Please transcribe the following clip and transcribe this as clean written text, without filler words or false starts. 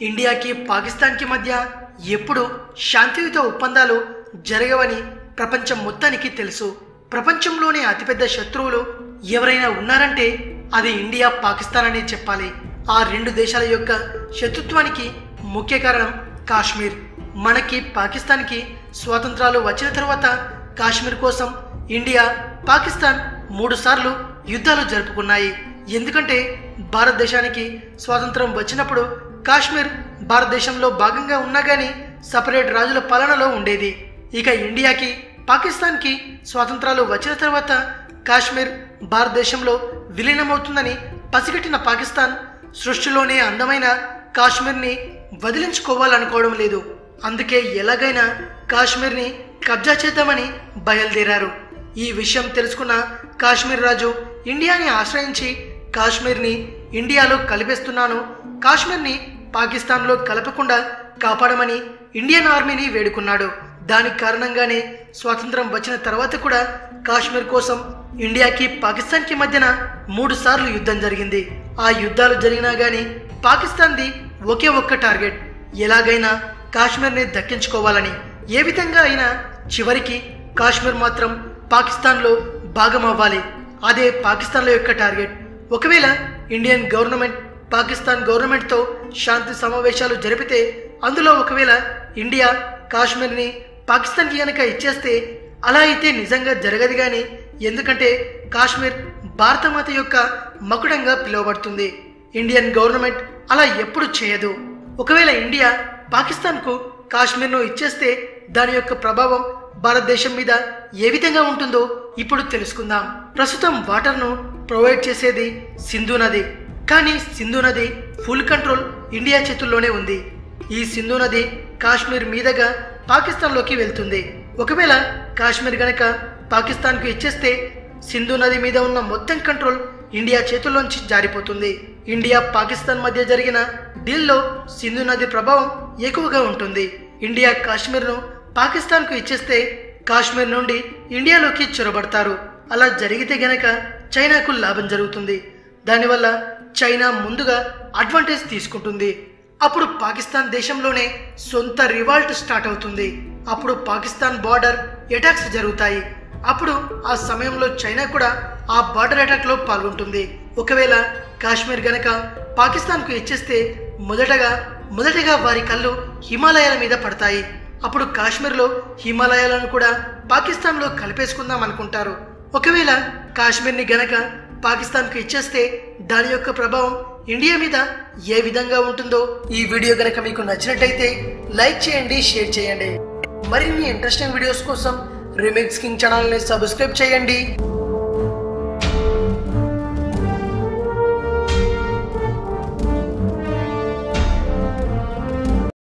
ఇండియాకి పాకిస్తాన్కి మధ్య ఎప్పుడు శాంతియుత ఒప్పందాలు జరగవని ప్రపంచం మొత్తానికి తెలుసు. ప్రపంచంలోనే అతిపెద్ద శత్రువులు ఎవరైనా ఉన్నారంటే అది ఇండియా పాకిస్తాన్ అనే చెప్పాలి. ఆ రెండు దేశాల యొక్క శత్రుత్వానికి ముఖ్య కారణం కాశ్మీర్. మనకి పాకిస్తాన్కి స్వాతంత్రాలు వచ్చిన తర్వాత కాశ్మీర్ కోసం ఇండియా పాకిస్తాన్ 3 సార్లు యుద్ధాలు జరుపుకున్నాయి. ఎందుకంటే భారతదేశానికి స్వాతంత్రం వచ్చినప్పుడు కాశ్మీర్ భారతదేశంలో భాగంగా ఉన్నా గానీ సపరేట్ రాజుల పాలనలో ఉండేది. ఇక ఇండియాకి పాకిస్తాన్కి స్వాతంత్రాలు వచ్చిన తర్వాత కాశ్మీర్ భారతదేశంలో విలీనమవుతుందని పసిగట్టిన పాకిస్తాన్ సృష్టిలోనే అందమైన కాశ్మీర్ని వదిలించుకోవాలనుకోవడం లేదు. అందుకే ఎలాగైనా కాశ్మీర్ని కబ్జా చేద్దామని బయలుదేరారు. ఈ విషయం తెలుసుకున్న కాశ్మీర్ రాజు ఇండియాని ఆశ్రయించి కాశ్మీర్ని ఇండియాలో కలిపేస్తున్నాను, కాశ్మీర్ని పాకిస్తాన్లో కలపకుండా కాపాడమని ఇండియన్ ఆర్మీని వేడుకున్నాడు. దానికి కారణంగానే స్వాతంత్రం వచ్చిన తర్వాత కూడా కాశ్మీర్ కోసం ఇండియాకి పాకిస్తాన్కి మధ్యన 3 సార్లు యుద్ధం జరిగింది. ఆ యుద్ధాలు జరిగినా గానీ పాకిస్తాన్ది ఒకే ఒక్క టార్గెట్, ఎలాగైనా కాశ్మీర్ని దక్కించుకోవాలని. ఏ విధంగా అయినా చివరికి కాశ్మీర్ మాత్రం పాకిస్తాన్లో భాగం అవ్వాలి. అదే పాకిస్తాన్ల యొక్క టార్గెట్. ఒకవేళ ఇండియన్ గవర్నమెంట్ పాకిస్తాన్ గవర్నమెంట్తో శాంతి సమావేశాలు జరిపితే అందులో ఒకవేళ ఇండియా కాశ్మీర్ని పాకిస్తాన్కి కనుక ఇచ్చేస్తే అలా అయితే నిజంగా జరగదు కానీ, ఎందుకంటే కాశ్మీర్ భారతమాత యొక్క మకుడంగా పిలువబడుతుంది. ఇండియన్ గవర్నమెంట్ అలా ఎప్పుడు చేయదు. ఒకవేళ ఇండియా పాకిస్తాన్కు కాశ్మీర్ను ఇచ్చేస్తే దాని యొక్క ప్రభావం భారతదేశం మీద ఏ విధంగా ఉంటుందో ఇప్పుడు తెలుసుకుందాం. ప్రస్తుతం వాటర్ను ప్రొవైడ్ చేసేది సింధు నది. కానీ సింధు నది ఫుల్ కంట్రోల్ ఇండియా చేతుల్లోనే ఉంది. ఈ సింధు నది కాశ్మీర్ మీదుగా పాకిస్తాన్లోకి వెళ్తుంది. ఒకవేళ కాశ్మీర్ గనక పాకిస్తాన్కు ఇచ్చేస్తే సింధు నది మీద ఉన్న మొత్తం కంట్రోల్ ఇండియా చేతుల్లోంచి జారిపోతుంది. ఇండియా పాకిస్తాన్ మధ్య జరిగిన డీల్లో సింధు నది ప్రభావం ఎక్కువగా ఉంటుంది. ఇండియా కాశ్మీర్ను పాకిస్తాన్కు ఇచ్చేస్తే కాశ్మీర్ నుండి ఇండియాలోకి చొరబడతారు. అలా జరిగితే గనక చైనాకు లాభం జరుగుతుంది. దానివల్ల చైనా ముందుగా అడ్వాంటేజ్ తీసుకుంటుంది. అప్పుడు పాకిస్తాన్ దేశంలోనే సొంత రివాల్ట్ స్టార్ట్ అవుతుంది. అప్పుడు పాకిస్తాన్ బార్డర్ అటాక్స్ జరుగుతాయి. అప్పుడు ఆ సమయంలో చైనా కూడా ఆ బార్డర్ అటాక్ లో పాల్గొంటుంది. ఒకవేళ కాశ్మీర్ గనక పాకిస్తాన్కు ఇచ్చేస్తే మొదటగా వారి కళ్ళు హిమాలయాల మీద పడతాయి. అప్పుడు కాశ్మీర్లో హిమాలయాలను కూడా పాకిస్తాన్లో కలిపేసుకుందాం అనుకుంటారు. ఒకవేళ కాశ్మీర్ని గనక పాకిస్తాన్కు ఇచ్చేస్తే దాని యొక్క ప్రభావం ఇండియా మీద ఏ విధంగా ఉంటుందో ఈ వీడియో గనక మీకు నచ్చినట్టయితే లైక్ చేయండి, షేర్ చేయండి. మరిన్ని ఇంట్రెస్టింగ్ వీడియోస్ కోసం రీమిక్స్ కింగ్ ఛానల్ని సబ్స్క్రైబ్ చేయండి.